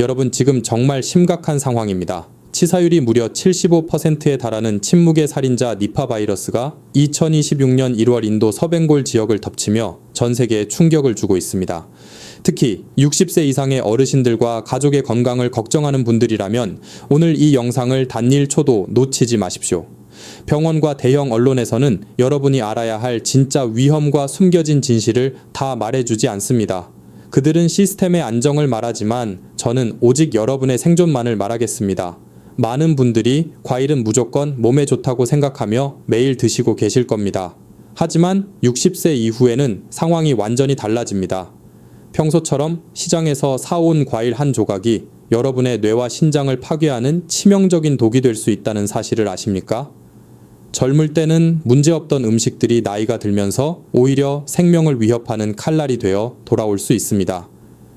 여러분, 지금 정말 심각한 상황입니다. 치사율이 무려 75%에 달하는 침묵의 살인자 니파 바이러스가 2026년 1월 인도 서벵골 지역을 덮치며 전 세계에 충격을 주고 있습니다. 특히 60세 이상의 어르신들과 가족의 건강을 걱정하는 분들이라면 오늘 이 영상을 단 1초도 놓치지 마십시오. 병원과 대형 언론에서는 여러분이 알아야 할 진짜 위험과 숨겨진 진실을 다 말해주지 않습니다. 그들은 시스템의 안정을 말하지만 저는 오직 여러분의 생존만을 말하겠습니다. 많은 분들이 과일은 무조건 몸에 좋다고 생각하며 매일 드시고 계실 겁니다. 하지만 60세 이후에는 상황이 완전히 달라집니다. 평소처럼 시장에서 사온 과일 한 조각이 여러분의 뇌와 신장을 파괴하는 치명적인 독이 될 수 있다는 사실을 아십니까? 젊을 때는 문제없던 음식들이 나이가 들면서 오히려 생명을 위협하는 칼날이 되어 돌아올 수 있습니다.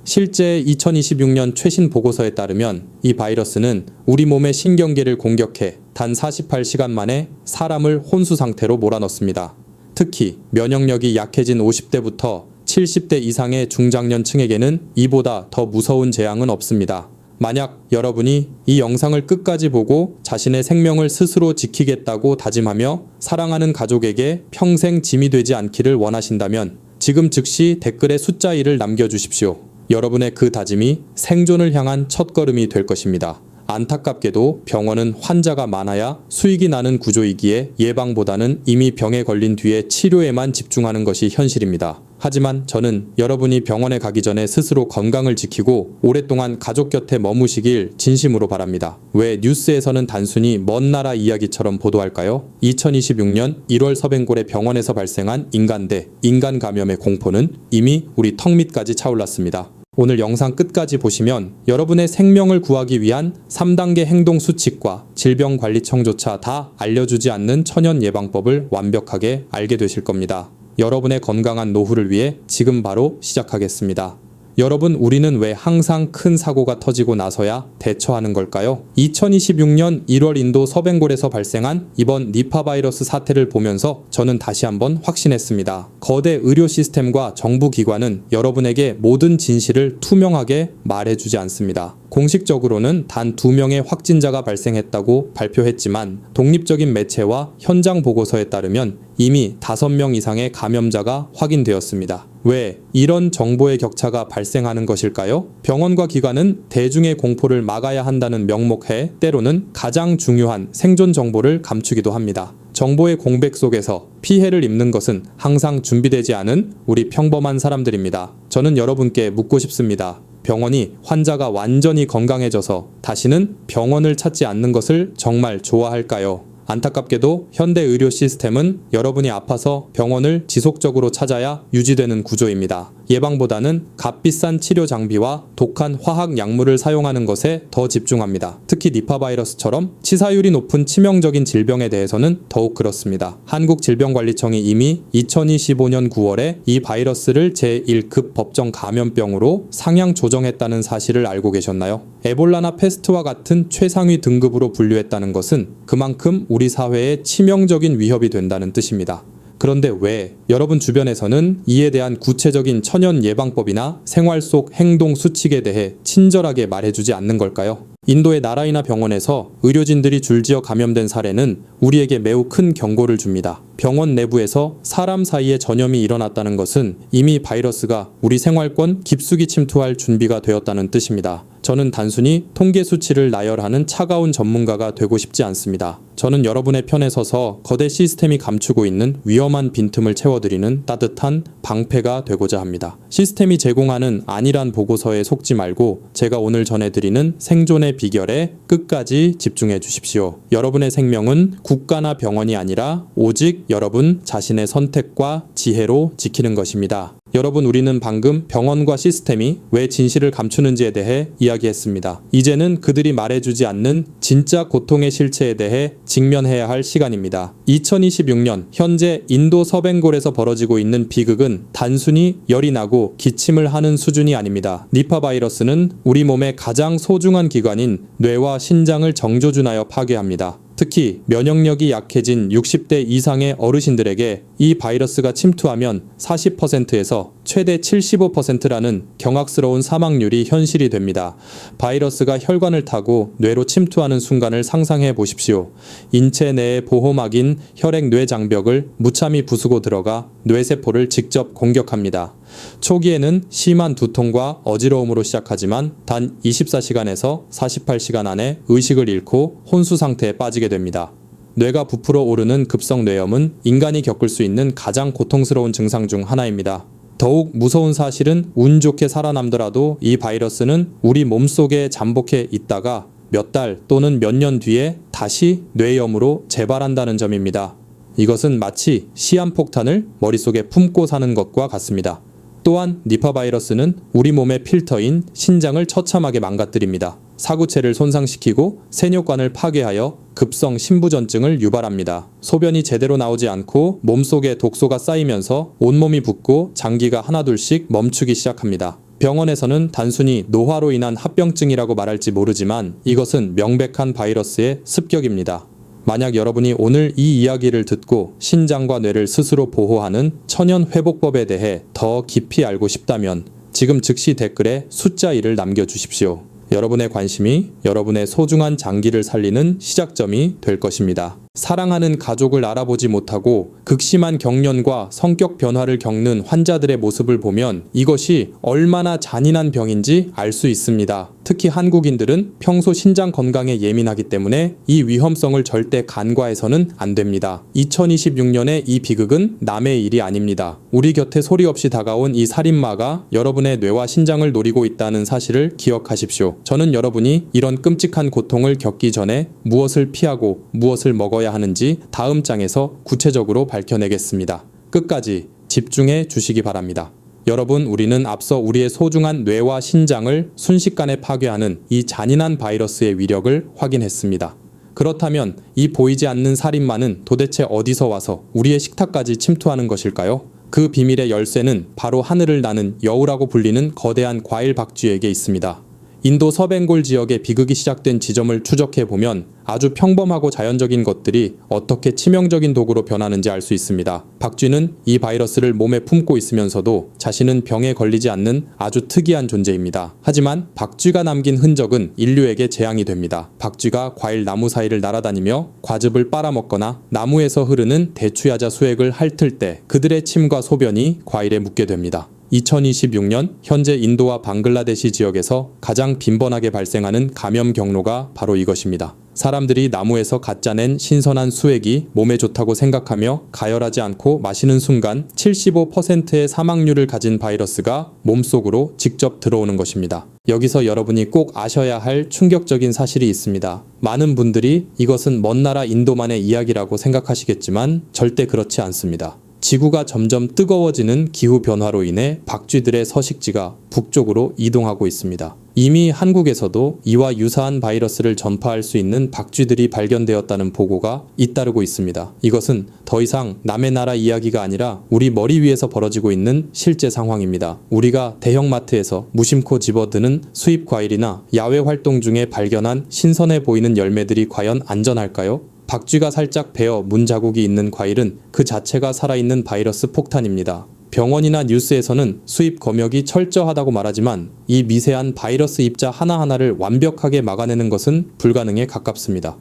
실제 2026년 최신 보고서에 따르면 이 바이러스는 우리 몸의 신경계를 공격해 단 48시간 만에 사람을 혼수 상태로 몰아넣습니다. 특히 면역력이 약해진 50대부터 70대 이상의 중장년층에게는 이보다 더 무서운 재앙은 없습니다. 만약 여러분이 이 영상을 끝까지 보고 자신의 생명을 스스로 지키겠다고 다짐하며 사랑하는 가족에게 평생 짐이 되지 않기를 원하신다면 지금 즉시 댓글에 숫자 1을 남겨주십시오. 여러분의 그 다짐이 생존을 향한 첫걸음이 될 것입니다. 안타깝게도 병원은 환자가 많아야 수익이 나는 구조이기에 예방보다는 이미 병에 걸린 뒤에 치료에만 집중하는 것이 현실입니다. 하지만 저는 여러분이 병원에 가기 전에 스스로 건강을 지키고 오랫동안 가족 곁에 머무시길 진심으로 바랍니다. 왜 뉴스에서는 단순히 먼 나라 이야기처럼 보도할까요? 2026년 1월 서벵골의 병원에서 발생한 인간 대 인간 감염의 공포는 이미 우리 턱 밑까지 차올랐습니다. 오늘 영상 끝까지 보시면 여러분의 생명을 구하기 위한 3단계 행동 수칙과 질병관리청조차 다 알려주지 않는 천연 예방법을 완벽하게 알게 되실 겁니다. 여러분의 건강한 노후를 위해 지금 바로 시작하겠습니다. 여러분, 우리는 왜 항상 큰 사고가 터지고 나서야 대처하는 걸까요? 2026년 1월 인도 서벵골에서 발생한 이번 니파 바이러스 사태를 보면서 저는 다시 한번 확신했습니다. 거대 의료 시스템과 정부 기관은 여러분에게 모든 진실을 투명하게 말해주지 않습니다. 공식적으로는 단 2명의 확진자가 발생했다고 발표했지만 독립적인 매체와 현장 보고서에 따르면 이미 5명 이상의 감염자가 확인되었습니다. 왜 이런 정보의 격차가 발생하는 것일까요? 병원과 기관은 대중의 공포를 막아야 한다는 명목하에 때로는 가장 중요한 생존 정보를 감추기도 합니다. 정보의 공백 속에서 피해를 입는 것은 항상 준비되지 않은 우리 평범한 사람들입니다. 저는 여러분께 묻고 싶습니다. 병원이 환자가 완전히 건강해져서 다시는 병원을 찾지 않는 것을 정말 좋아할까요? 안타깝게도 현대 의료 시스템은 여러분이 아파서 병원을 지속적으로 찾아야 유지되는 구조입니다. 예방보다는 값비싼 치료 장비와 독한 화학 약물을 사용하는 것에 더 집중합니다. 특히 니파 바이러스처럼 치사율이 높은 치명적인 질병에 대해서는 더욱 그렇습니다. 한국질병관리청이 이미 2025년 9월에 이 바이러스를 제1급 법정 감염병으로 상향 조정했다는 사실을 알고 계셨나요? 에볼라나 패스트와 같은 최상위 등급으로 분류했다는 것은 그만큼 우리 사회에 치명적인 위협이 된다는 뜻입니다. 그런데 왜 여러분 주변에서는 이에 대한 구체적인 천연 예방법이나 생활 속 행동 수칙에 대해 친절하게 말해주지 않는 걸까요? 인도의 나라이나 병원에서 의료진들이 줄지어 감염된 사례는 우리에게 매우 큰 경고를 줍니다. 병원 내부에서 사람 사이에 전염이 일어났다는 것은 이미 바이러스가 우리 생활권 깊숙이 침투할 준비가 되었다는 뜻입니다. 저는 단순히 통계 수치를 나열하는 차가운 전문가가 되고 싶지 않습니다. 저는 여러분의 편에 서서 거대 시스템이 감추고 있는 위험한 빈틈을 채워드리는 따뜻한 방패가 되고자 합니다. 시스템이 제공하는 안일한 보고서에 속지 말고 제가 오늘 전해드리는 생존의 비결에 끝까지 집중해 주십시오. 여러분의 생명은 국가나 병원이 아니라 오직 여러분 자신의 선택과 지혜로 지키는 것입니다. 여러분, 우리는 방금 병원과 시스템이 왜 진실을 감추는지에 대해 이야기했습니다. 이제는 그들이 말해주지 않는 진짜 고통의 실체에 대해 직면해야 할 시간입니다. 2026년 현재 인도 서벵골에서 벌어지고 있는 비극은 단순히 열이 나고 기침을 하는 수준이 아닙니다. 니파 바이러스는 우리 몸의 가장 소중한 기관인 뇌와 신장을 정조준하여 파괴합니다. 특히 면역력이 약해진 60대 이상의 어르신들에게 이 바이러스가 침투하면 40%에서 최대 75%라는 경악스러운 사망률이 현실이 됩니다. 바이러스가 혈관을 타고 뇌로 침투하는 순간을 상상해 보십시오. 인체 내의 보호막인 혈액-뇌 장벽을 무참히 부수고 들어가 뇌세포를 직접 공격합니다. 초기에는 심한 두통과 어지러움으로 시작하지만 단 24시간에서 48시간 안에 의식을 잃고 혼수 상태에 빠지게 됩니다. 뇌가 부풀어 오르는 급성 뇌염은 인간이 겪을 수 있는 가장 고통스러운 증상 중 하나입니다. 더욱 무서운 사실은 운 좋게 살아남더라도 이 바이러스는 우리 몸속에 잠복해 있다가 몇 달 또는 몇 년 뒤에 다시 뇌염으로 재발한다는 점입니다. 이것은 마치 시한폭탄을 머릿속에 품고 사는 것과 같습니다. 또한 니파 바이러스는 우리 몸의 필터인 신장을 처참하게 망가뜨립니다. 사구체를 손상시키고 세뇨관을 파괴하여 급성 신부전증을 유발합니다. 소변이 제대로 나오지 않고 몸속에 독소가 쌓이면서 온몸이 붓고 장기가 하나둘씩 멈추기 시작합니다. 병원에서는 단순히 노화로 인한 합병증이라고 말할지 모르지만 이것은 명백한 바이러스의 습격입니다. 만약 여러분이 오늘 이 이야기를 듣고 신장과 뇌를 스스로 보호하는 천연회복법에 대해 더 깊이 알고 싶다면 지금 즉시 댓글에 숫자 1을 남겨주십시오. 여러분의 관심이 여러분의 소중한 장기를 살리는 시작점이 될 것입니다. 사랑하는 가족을 알아보지 못하고 극심한 경련과 성격 변화를 겪는 환자들의 모습을 보면 이것이 얼마나 잔인한 병인지 알 수 있습니다. 특히 한국인들은 평소 신장 건강에 예민하기 때문에 이 위험성을 절대 간과해서는 안 됩니다. 2026년의 이 비극은 남의 일이 아닙니다. 우리 곁에 소리 없이 다가온 이 살인마가 여러분의 뇌와 신장을 노리고 있다는 사실을 기억하십시오. 저는 여러분이 이런 끔찍한 고통을 겪기 전에 무엇을 피하고 무엇을 먹어야 하는지 다음 장에서 구체적으로 밝혀내겠습니다. 끝까지 집중해 주시기 바랍니다. 여러분, 우리는 앞서 우리의 소중한 뇌와 신장을 순식간에 파괴하는 이 잔인한 바이러스의 위력을 확인했습니다. 그렇다면 이 보이지 않는 살인마는 도대체 어디서 와서 우리의 식탁까지 침투하는 것일까요? 그 비밀의 열쇠는 바로 하늘을 나는 여우라고 불리는 거대한 과일 박쥐에게 있습니다. 인도 서벵골 지역의 비극이 시작된 지점을 추적해보면 아주 평범하고 자연적인 것들이 어떻게 치명적인 도구로 변하는지 알 수 있습니다. 박쥐는 이 바이러스를 몸에 품고 있으면서도 자신은 병에 걸리지 않는 아주 특이한 존재입니다. 하지만 박쥐가 남긴 흔적은 인류에게 재앙이 됩니다. 박쥐가 과일 나무 사이를 날아다니며 과즙을 빨아먹거나 나무에서 흐르는 대추야자 수액을 핥을 때 그들의 침과 소변이 과일에 묻게 됩니다. 2026년 현재 인도와 방글라데시 지역에서 가장 빈번하게 발생하는 감염 경로가 바로 이것입니다. 사람들이 나무에서 가짜낸 신선한 수액이 몸에 좋다고 생각하며 가열하지 않고 마시는 순간 75%의 사망률을 가진 바이러스가 몸속으로 직접 들어오는 것입니다. 여기서 여러분이 꼭 아셔야 할 충격적인 사실이 있습니다. 많은 분들이 이것은 먼 나라 인도만의 이야기라고 생각하시겠지만 절대 그렇지 않습니다. 지구가 점점 뜨거워지는 기후변화로 인해 박쥐들의 서식지가 북쪽으로 이동하고 있습니다. 이미 한국에서도 이와 유사한 바이러스를 전파할 수 있는 박쥐들이 발견되었다는 보고가 잇따르고 있습니다. 이것은 더 이상 남의 나라 이야기가 아니라 우리 머리 위에서 벌어지고 있는 실제 상황입니다. 우리가 대형마트에서 무심코 집어드는 수입 과일이나 야외 활동 중에 발견한 신선해 보이는 열매들이 과연 안전할까요? 박쥐가 살짝 베어 문 자국이 있는 과일은 그 자체가 살아있는 바이러스 폭탄입니다. 병원이나 뉴스에서는 수입 검역이 철저하다고 말하지만 이 미세한 바이러스 입자 하나하나를 완벽하게 막아내는 것은 불가능에 가깝습니다.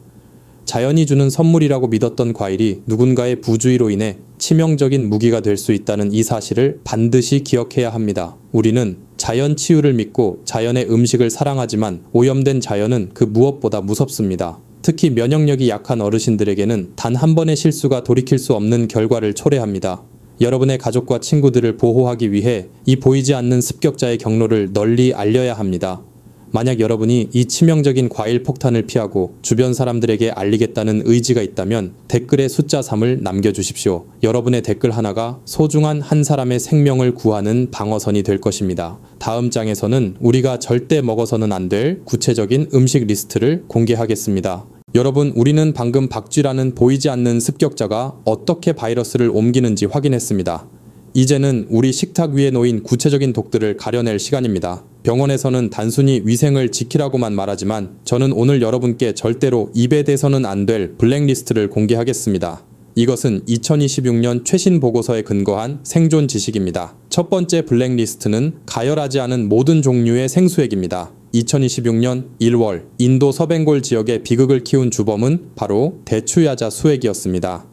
자연이 주는 선물이라고 믿었던 과일이 누군가의 부주의로 인해 치명적인 무기가 될 수 있다는 이 사실을 반드시 기억해야 합니다. 우리는 자연 치유를 믿고 자연의 음식을 사랑하지만 오염된 자연은 그 무엇보다 무섭습니다. 특히 면역력이 약한 어르신들에게는 단 한 번의 실수가 돌이킬 수 없는 결과를 초래합니다. 여러분의 가족과 친구들을 보호하기 위해 이 보이지 않는 습격자의 경로를 널리 알려야 합니다. 만약 여러분이 이 치명적인 과일 폭탄을 피하고 주변 사람들에게 알리겠다는 의지가 있다면 댓글에 숫자 3을 남겨주십시오. 여러분의 댓글 하나가 소중한 한 사람의 생명을 구하는 방어선이 될 것입니다. 다음 장에서는 우리가 절대 먹어서는 안 될 구체적인 음식 리스트를 공개하겠습니다. 여러분, 우리는 방금 박쥐라는 보이지 않는 습격자가 어떻게 바이러스를 옮기는지 확인했습니다. 이제는 우리 식탁 위에 놓인 구체적인 독들을 가려낼 시간입니다. 병원에서는 단순히 위생을 지키라고만 말하지만 저는 오늘 여러분께 절대로 입에 대서는 안 될 블랙리스트를 공개하겠습니다. 이것은 2026년 최신 보고서에 근거한 생존 지식입니다. 첫 번째 블랙리스트는 가열하지 않은 모든 종류의 생수액입니다. 2026년 1월 인도 서벵골 지역의 비극을 키운 주범은 바로 대추야자 수액이었습니다.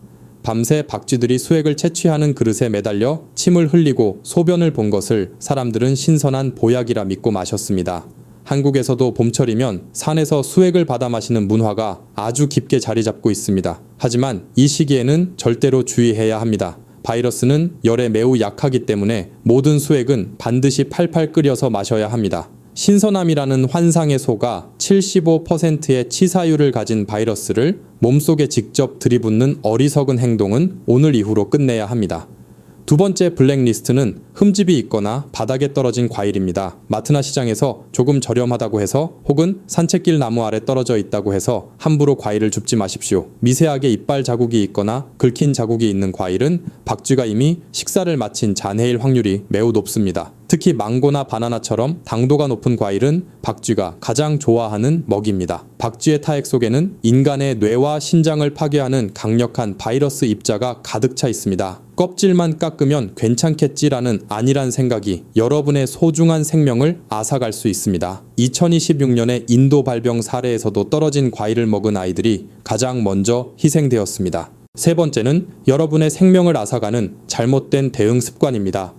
밤새 박쥐들이 수액을 채취하는 그릇에 매달려 침을 흘리고 소변을 본 것을 사람들은 신선한 보약이라 믿고 마셨습니다. 한국에서도 봄철이면 산에서 수액을 받아 마시는 문화가 아주 깊게 자리 잡고 있습니다. 하지만 이 시기에는 절대로 주의해야 합니다. 바이러스는 열에 매우 약하기 때문에 모든 수액은 반드시 팔팔 끓여서 마셔야 합니다. 신선함이라는 환상에 속아 75%의 치사율을 가진 바이러스를 몸속에 직접 들이붓는 어리석은 행동은 오늘 이후로 끝내야 합니다. 두 번째 블랙리스트는 흠집이 있거나 바닥에 떨어진 과일입니다. 마트나 시장에서 조금 저렴하다고 해서 혹은 산책길 나무 아래 떨어져 있다고 해서 함부로 과일을 줍지 마십시오. 미세하게 이빨 자국이 있거나 긁힌 자국이 있는 과일은 박쥐가 이미 식사를 마친 잔해일 확률이 매우 높습니다. 특히 망고나 바나나처럼 당도가 높은 과일은 박쥐가 가장 좋아하는 먹이입니다. 박쥐의 타액 속에는 인간의 뇌와 신장을 파괴하는 강력한 바이러스 입자가 가득 차 있습니다. 껍질만 깎으면 괜찮겠지라는 안일한 생각이 여러분의 소중한 생명을 앗아갈 수 있습니다. 2026년의 인도 발병 사례에서도 떨어진 과일을 먹은 아이들이 가장 먼저 희생되었습니다. 세 번째는 여러분의 생명을 앗아가는 잘못된 대응 습관입니다.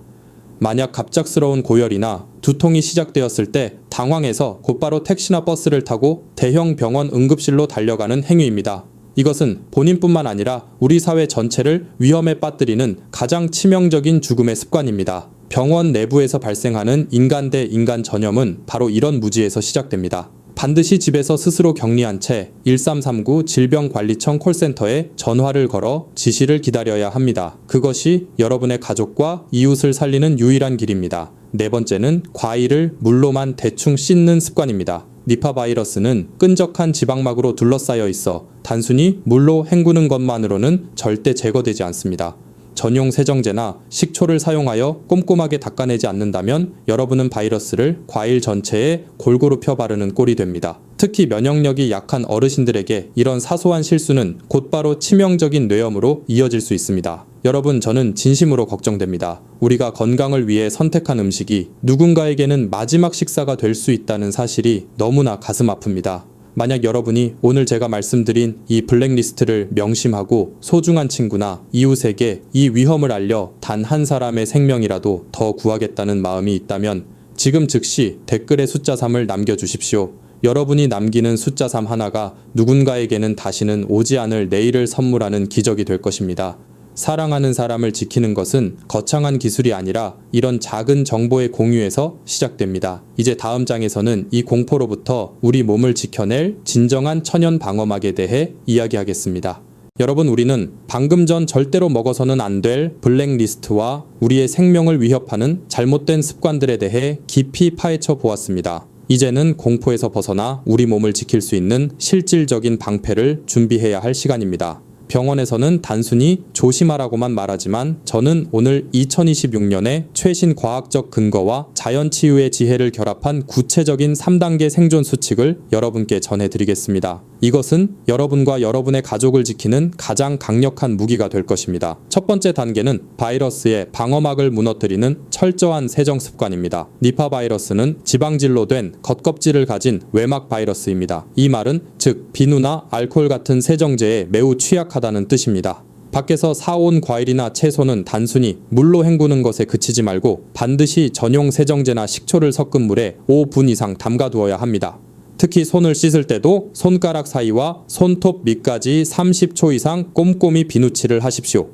만약 갑작스러운 고열이나 두통이 시작되었을 때 당황해서 곧바로 택시나 버스를 타고 대형 병원 응급실로 달려가는 행위입니다. 이것은 본인뿐만 아니라 우리 사회 전체를 위험에 빠뜨리는 가장 치명적인 죽음의 습관입니다. 병원 내부에서 발생하는 인간 대 인간 전염은 바로 이런 무지에서 시작됩니다. 반드시 집에서 스스로 격리한 채 1339 질병관리청 콜센터에 전화를 걸어 지시를 기다려야 합니다. 그것이 여러분의 가족과 이웃을 살리는 유일한 길입니다. 네 번째는 과일을 물로만 대충 씻는 습관입니다. 니파 바이러스는 끈적한 지방막으로 둘러싸여 있어 단순히 물로 헹구는 것만으로는 절대 제거되지 않습니다. 전용 세정제나 식초를 사용하여 꼼꼼하게 닦아내지 않는다면 여러분은 바이러스를 과일 전체에 골고루 펴 바르는 꼴이 됩니다. 특히 면역력이 약한 어르신들에게 이런 사소한 실수는 곧바로 치명적인 뇌염으로 이어질 수 있습니다. 여러분, 저는 진심으로 걱정됩니다. 우리가 건강을 위해 선택한 음식이 누군가에게는 마지막 식사가 될 수 있다는 사실이 너무나 가슴 아픕니다. 만약 여러분이 오늘 제가 말씀드린 이 블랙리스트를 명심하고 소중한 친구나 이웃에게 이 위험을 알려 단 한 사람의 생명이라도 더 구하겠다는 마음이 있다면 지금 즉시 댓글에 숫자 3을 남겨주십시오. 여러분이 남기는 숫자 3 하나가 누군가에게는 다시는 오지 않을 내일을 선물하는 기적이 될 것입니다. 사랑하는 사람을 지키는 것은 거창한 기술이 아니라 이런 작은 정보의 공유에서 시작됩니다. 이제 다음 장에서는 이 공포로부터 우리 몸을 지켜낼 진정한 천연 방어막에 대해 이야기하겠습니다. 여러분, 우리는 방금 전 절대로 먹어서는 안 될 블랙리스트와 우리의 생명을 위협하는 잘못된 습관들에 대해 깊이 파헤쳐 보았습니다. 이제는 공포에서 벗어나 우리 몸을 지킬 수 있는 실질적인 방패를 준비해야 할 시간입니다. 병원에서는 단순히 조심하라고만 말하지만 저는 오늘 2026년의 최신 과학적 근거와 자연치유의 지혜를 결합한 구체적인 3단계 생존 수칙을 여러분께 전해드리겠습니다. 이것은 여러분과 여러분의 가족을 지키는 가장 강력한 무기가 될 것입니다. 첫 번째 단계는 바이러스의 방어막을 무너뜨리는 철저한 세정 습관입니다. 니파 바이러스는 지방질로 된 겉껍질을 가진 외막 바이러스입니다. 이 말은 즉 비누나 알코올 같은 세정제에 매우 취약하다는 뜻입니다. 밖에서 사온 과일이나 채소는 단순히 물로 헹구는 것에 그치지 말고 반드시 전용 세정제나 식초를 섞은 물에 5분 이상 담가두어야 합니다. 특히 손을 씻을 때도 손가락 사이와 손톱 밑까지 30초 이상 꼼꼼히 비누칠을 하십시오.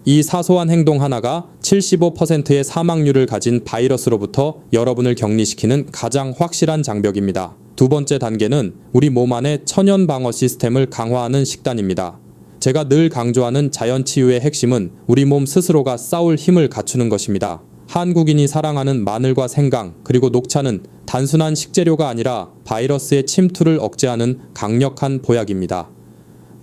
이 사소한 행동 하나가 75%의 사망률을 가진 바이러스로부터 여러분을 격리시키는 가장 확실한 장벽입니다. 두 번째 단계는 우리 몸 안의 천연 방어 시스템을 강화하는 식단입니다. 제가 늘 강조하는 자연치유의 핵심은 우리 몸 스스로가 싸울 힘을 갖추는 것입니다. 한국인이 사랑하는 마늘과 생강 그리고 녹차는 단순한 식재료가 아니라 바이러스의 침투를 억제하는 강력한 보약입니다.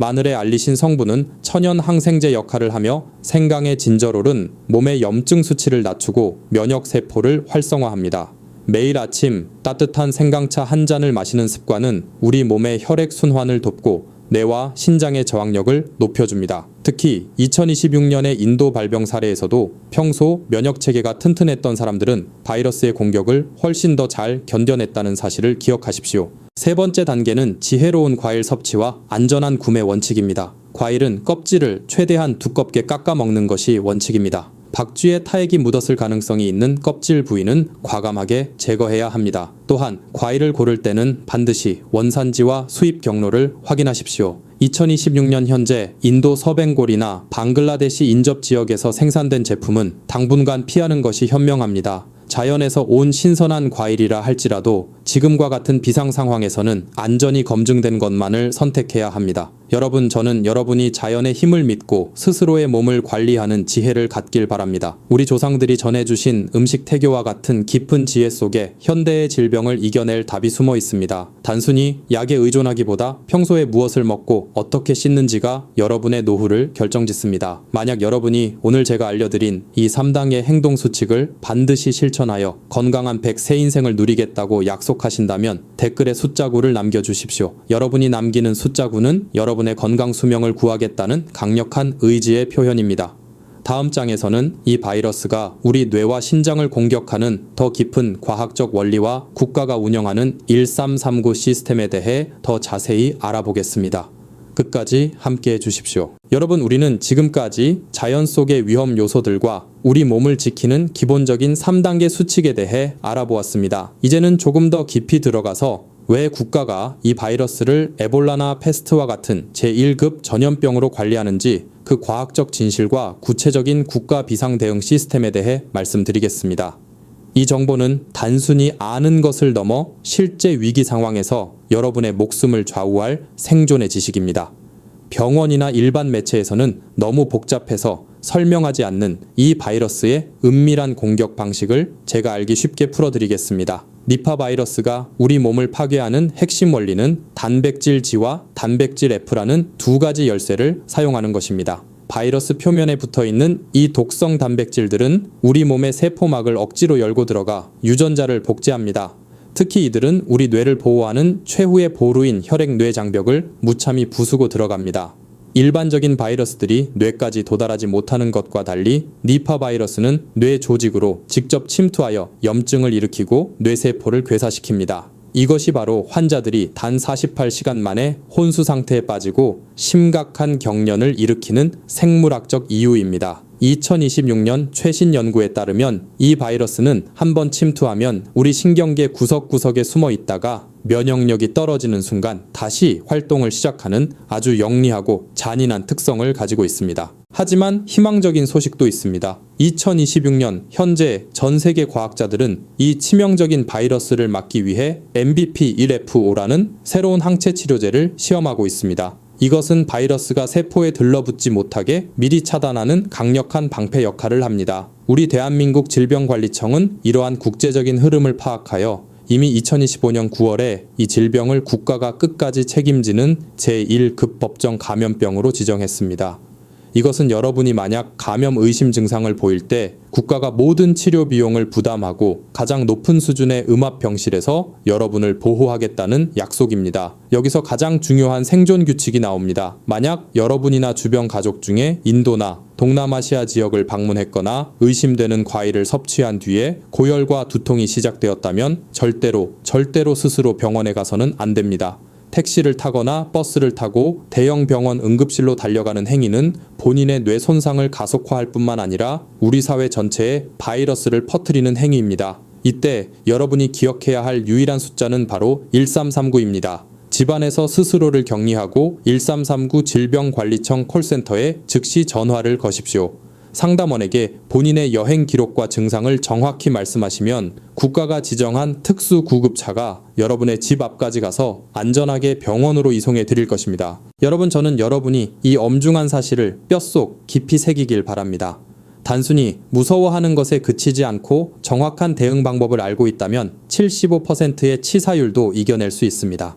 마늘의 알리신 성분은 천연 항생제 역할을 하며 생강의 진저롤은 몸의 염증 수치를 낮추고 면역 세포를 활성화합니다. 매일 아침 따뜻한 생강차 한 잔을 마시는 습관은 우리 몸의 혈액 순환을 돕고 뇌와 신장의 저항력을 높여줍니다. 특히 2026년의 인도 발병 사례에서도 평소 면역 체계가 튼튼했던 사람들은 바이러스의 공격을 훨씬 더 잘 견뎌냈다는 사실을 기억하십시오. 세 번째 단계는 지혜로운 과일 섭취와 안전한 구매 원칙입니다. 과일은 껍질을 최대한 두껍게 깎아 먹는 것이 원칙입니다. 박쥐의 타액이 묻었을 가능성이 있는 껍질 부위는 과감하게 제거해야 합니다. 또한 과일을 고를 때는 반드시 원산지와 수입 경로를 확인하십시오. 2026년 현재 인도 서벵골이나 방글라데시 인접 지역에서 생산된 제품은 당분간 피하는 것이 현명합니다. 자연에서 온 신선한 과일이라 할지라도 지금과 같은 비상 상황에서는 안전이 검증된 것만을 선택해야 합니다. 여러분, 저는 여러분이 자연의 힘을 믿고 스스로의 몸을 관리하는 지혜를 갖길 바랍니다. 우리 조상들이 전해주신 음식 태교와 같은 깊은 지혜 속에 현대의 질병을 이겨낼 답이 숨어 있습니다. 단순히 약에 의존하기보다 평소에 무엇을 먹고 어떻게 씻는지가 여러분의 노후를 결정짓습니다. 만약 여러분이 오늘 제가 알려드린 이 3단계 행동 수칙을 반드시 실천하여 건강한 100세 인생을 누리겠다고 약속하신다면 댓글에 숫자구를 남겨주십시오. 여러분이 남기는 숫자구는 여러분의 건강 수명을 구하겠다는 강력한 의지의 표현입니다. 다음 장에서는 이 바이러스가 우리 뇌와 신장을 공격하는 더 깊은 과학적 원리와 국가가 운영하는 1339 시스템에 대해 더 자세히 알아보겠습니다. 끝까지 함께 해주십시오. 여러분, 우리는 지금까지 자연 속의 위험 요소들과 우리 몸을 지키는 기본적인 3단계 수칙에 대해 알아보았습니다. 이제는 조금 더 깊이 들어가서 왜 국가가 이 바이러스를 에볼라나 패스트와 같은 제1급 전염병으로 관리하는지 그 과학적 진실과 구체적인 국가 비상 대응 시스템에 대해 말씀드리겠습니다. 이 정보는 단순히 아는 것을 넘어 실제 위기 상황에서 여러분의 목숨을 좌우할 생존의 지식입니다. 병원이나 일반 매체에서는 너무 복잡해서 설명하지 않는 이 바이러스의 은밀한 공격 방식을 제가 알기 쉽게 풀어드리겠습니다. 니파 바이러스가 우리 몸을 파괴하는 핵심 원리는 단백질 G와 단백질 F라는 두 가지 열쇠를 사용하는 것입니다. 바이러스 표면에 붙어있는 이 독성 단백질들은 우리 몸의 세포막을 억지로 열고 들어가 유전자를 복제합니다. 특히 이들은 우리 뇌를 보호하는 최후의 보루인 혈액-뇌 장벽을 무참히 부수고 들어갑니다. 일반적인 바이러스들이 뇌까지 도달하지 못하는 것과 달리 니파 바이러스는 뇌 조직으로 직접 침투하여 염증을 일으키고 뇌세포를 괴사시킵니다. 이것이 바로 환자들이 단 48시간 만에 혼수 상태에 빠지고 심각한 경련을 일으키는 생물학적 이유입니다. 2026년 최신 연구에 따르면 이 바이러스는 한번 침투하면 우리 신경계 구석구석에 숨어 있다가 면역력이 떨어지는 순간 다시 활동을 시작하는 아주 영리하고 잔인한 특성을 가지고 있습니다. 하지만 희망적인 소식도 있습니다. 2026년 현재 전 세계 과학자들은 이 치명적인 바이러스를 막기 위해 MVP1F5라는 새로운 항체 치료제를 시험하고 있습니다. 이것은 바이러스가 세포에 들러붙지 못하게 미리 차단하는 강력한 방패 역할을 합니다. 우리 대한민국 질병관리청은 이러한 국제적인 흐름을 파악하여 이미 2025년 9월에 이 질병을 국가가 끝까지 책임지는 제1급 법정 감염병으로 지정했습니다. 이것은 여러분이 만약 감염 의심 증상을 보일 때 국가가 모든 치료 비용을 부담하고 가장 높은 수준의 음압병실에서 여러분을 보호하겠다는 약속입니다. 여기서 가장 중요한 생존 규칙이 나옵니다. 만약 여러분이나 주변 가족 중에 인도나 동남아시아 지역을 방문했거나 의심되는 과일을 섭취한 뒤에 고열과 두통이 시작되었다면 절대로 스스로 병원에 가서는 안 됩니다. 택시를 타거나 버스를 타고 대형 병원 응급실로 달려가는 행위는 본인의 뇌 손상을 가속화할 뿐만 아니라 우리 사회 전체에 바이러스를 퍼뜨리는 행위입니다. 이때 여러분이 기억해야 할 유일한 숫자는 바로 1339입니다. 집안에서 스스로를 격리하고 1339 질병관리청 콜센터에 즉시 전화를 거십시오. 상담원에게 본인의 여행 기록과 증상을 정확히 말씀하시면 국가가 지정한 특수 구급차가 여러분의 집 앞까지 가서 안전하게 병원으로 이송해 드릴 것입니다. 여러분, 저는 여러분이 이 엄중한 사실을 뼛속 깊이 새기길 바랍니다. 단순히 무서워하는 것에 그치지 않고 정확한 대응 방법을 알고 있다면 75%의 치사율도 이겨낼 수 있습니다.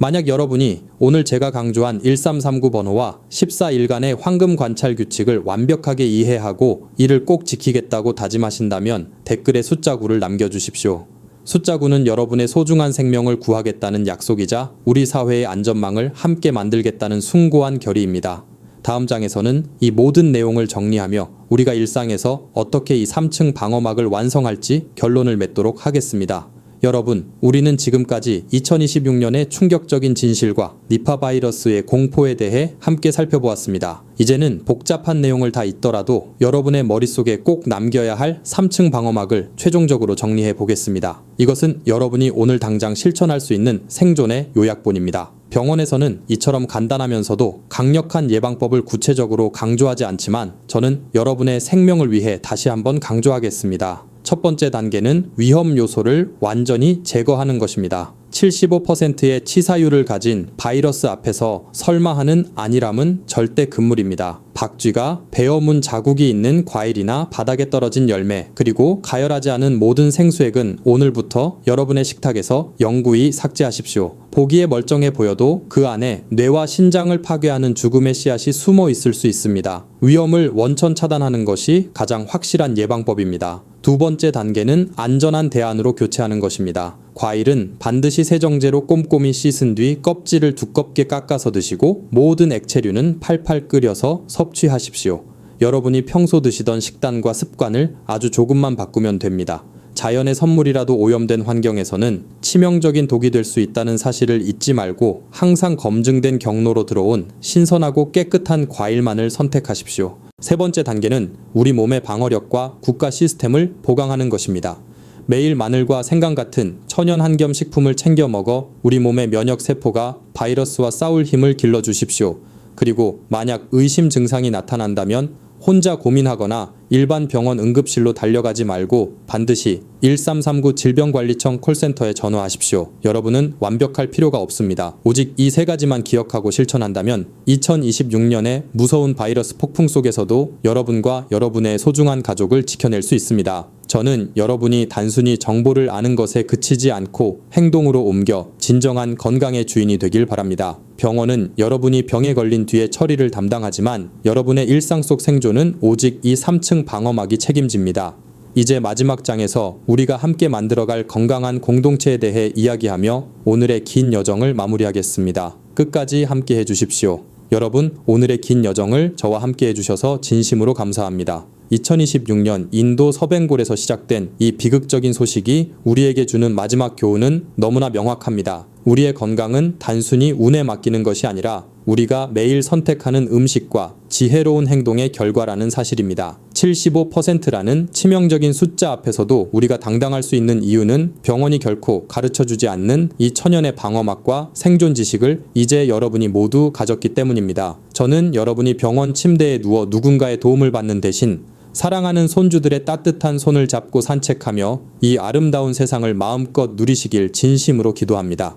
만약 여러분이 오늘 제가 강조한 1339 번호와 14일간의 황금 관찰 규칙을 완벽하게 이해하고 이를 꼭 지키겠다고 다짐하신다면 댓글에 숫자 9를 남겨주십시오. 숫자 9는 여러분의 소중한 생명을 구하겠다는 약속이자 우리 사회의 안전망을 함께 만들겠다는 숭고한 결의입니다. 다음 장에서는 이 모든 내용을 정리하며 우리가 일상에서 어떻게 이 3층 방어막을 완성할지 결론을 맺도록 하겠습니다. 여러분, 우리는 지금까지 2026년의 충격적인 진실과 니파 바이러스의 공포에 대해 함께 살펴보았습니다. 이제는 복잡한 내용을 다 잊더라도 여러분의 머릿속에 꼭 남겨야 할 3층 방어막을 최종적으로 정리해 보겠습니다. 이것은 여러분이 오늘 당장 실천할 수 있는 생존의 요약본입니다. 병원에서는 이처럼 간단하면서도 강력한 예방법을 구체적으로 강조하지 않지만 저는 여러분의 생명을 위해 다시 한번 강조하겠습니다. 첫 번째 단계는 위험 요소를 완전히 제거하는 것입니다. 75%의 치사율을 가진 바이러스 앞에서 설마 하는 안일함은 절대 금물입니다. 박쥐가 베어문 자국이 있는 과일이나 바닥에 떨어진 열매, 그리고 가열하지 않은 모든 생수액은 오늘부터 여러분의 식탁에서 영구히 삭제하십시오. 보기에 멀쩡해 보여도 그 안에 뇌와 신장을 파괴하는 죽음의 씨앗이 숨어 있을 수 있습니다. 위험을 원천 차단하는 것이 가장 확실한 예방법입니다. 두 번째 단계는 안전한 대안으로 교체하는 것입니다. 과일은 반드시 세정제로 꼼꼼히 씻은 뒤 껍질을 두껍게 깎아서 드시고 모든 액체류는 팔팔 끓여서 섭취하십시오. 여러분이 평소 드시던 식단과 습관을 아주 조금만 바꾸면 됩니다. 자연의 선물이라도 오염된 환경에서는 치명적인 독이 될 수 있다는 사실을 잊지 말고 항상 검증된 경로로 들어온 신선하고 깨끗한 과일만을 선택하십시오. 세 번째 단계는 우리 몸의 방어력과 국가 시스템을 보강하는 것입니다. 매일 마늘과 생강 같은 천연 한겸 식품을 챙겨 먹어 우리 몸의 면역 세포가 바이러스와 싸울 힘을 길러주십시오. 그리고 만약 의심 증상이 나타난다면 혼자 고민하거나 일반 병원 응급실로 달려가지 말고 반드시 1339 질병관리청 콜센터에 전화하십시오. 여러분은 완벽할 필요가 없습니다. 오직 이 세 가지만 기억하고 실천한다면 2026년의 무서운 바이러스 폭풍 속에서도 여러분과 여러분의 소중한 가족을 지켜낼 수 있습니다. 저는 여러분이 단순히 정보를 아는 것에 그치지 않고 행동으로 옮겨 진정한 건강의 주인이 되길 바랍니다. 병원은 여러분이 병에 걸린 뒤에 처리를 담당하지만 여러분의 일상 속 생존은 오직 이 3층 방어막이 책임집니다. 이제 마지막 장에서 우리가 함께 만들어갈 건강한 공동체에 대해 이야기하며 오늘의 긴 여정을 마무리하겠습니다. 끝까지 함께 해주십시오. 여러분, 오늘의 긴 여정을 저와 함께 해주셔서 진심으로 감사합니다. 2026년 인도 서벵골에서 시작된 이 비극적인 소식이 우리에게 주는 마지막 교훈은 너무나 명확합니다. 우리의 건강은 단순히 운에 맡기는 것이 아니라 우리가 매일 선택하는 음식과 지혜로운 행동의 결과라는 사실입니다. 75%라는 치명적인 숫자 앞에서도 우리가 당당할 수 있는 이유는 병원이 결코 가르쳐주지 않는 이 천연의 방어막과 생존 지식을 이제 여러분이 모두 가졌기 때문입니다. 저는 여러분이 병원 침대에 누워 누군가의 도움을 받는 대신 사랑하는 손주들의 따뜻한 손을 잡고 산책하며 이 아름다운 세상을 마음껏 누리시길 진심으로 기도합니다.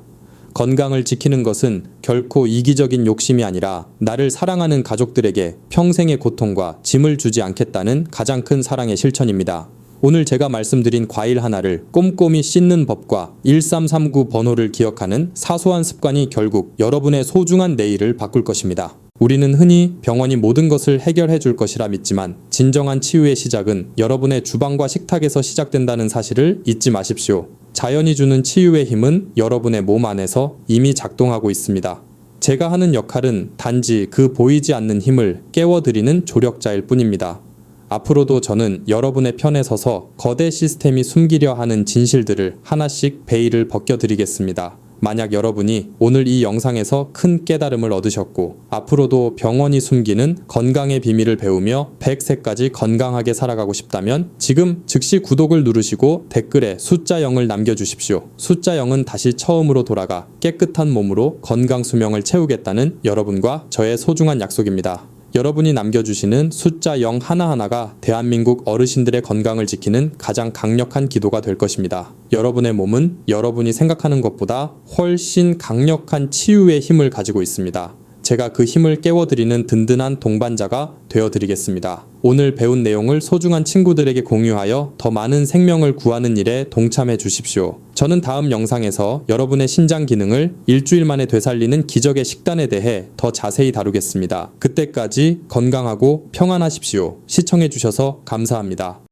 건강을 지키는 것은 결코 이기적인 욕심이 아니라 나를 사랑하는 가족들에게 평생의 고통과 짐을 주지 않겠다는 가장 큰 사랑의 실천입니다. 오늘 제가 말씀드린 과일 하나를 꼼꼼히 씻는 법과 1339 번호를 기억하는 사소한 습관이 결국 여러분의 소중한 내일을 바꿀 것입니다. 우리는 흔히 병원이 모든 것을 해결해 줄 것이라 믿지만 진정한 치유의 시작은 여러분의 주방과 식탁에서 시작된다는 사실을 잊지 마십시오. 자연이 주는 치유의 힘은 여러분의 몸 안에서 이미 작동하고 있습니다. 제가 하는 역할은 단지 그 보이지 않는 힘을 깨워드리는 조력자일 뿐입니다. 앞으로도 저는 여러분의 편에 서서 거대 시스템이 숨기려 하는 진실들을 하나씩 베일을 벗겨드리겠습니다. 만약 여러분이 오늘 이 영상에서 큰 깨달음을 얻으셨고 앞으로도 병원이 숨기는 건강의 비밀을 배우며 100세까지 건강하게 살아가고 싶다면 지금 즉시 구독을 누르시고 댓글에 숫자 0을 남겨주십시오. 숫자 0은 다시 처음으로 돌아가 깨끗한 몸으로 건강 수명을 채우겠다는 여러분과 저의 소중한 약속입니다. 여러분이 남겨주시는 숫자 0 하나하나가 대한민국 어르신들의 건강을 지키는 가장 강력한 기도가 될 것입니다. 여러분의 몸은 여러분이 생각하는 것보다 훨씬 강력한 치유의 힘을 가지고 있습니다. 제가 그 힘을 깨워드리는 든든한 동반자가 되어드리겠습니다. 오늘 배운 내용을 소중한 친구들에게 공유하여 더 많은 생명을 구하는 일에 동참해 주십시오. 저는 다음 영상에서 여러분의 신장 기능을 일주일 만에 되살리는 기적의 식단에 대해 더 자세히 다루겠습니다. 그때까지 건강하고 평안하십시오. 시청해주셔서 감사합니다.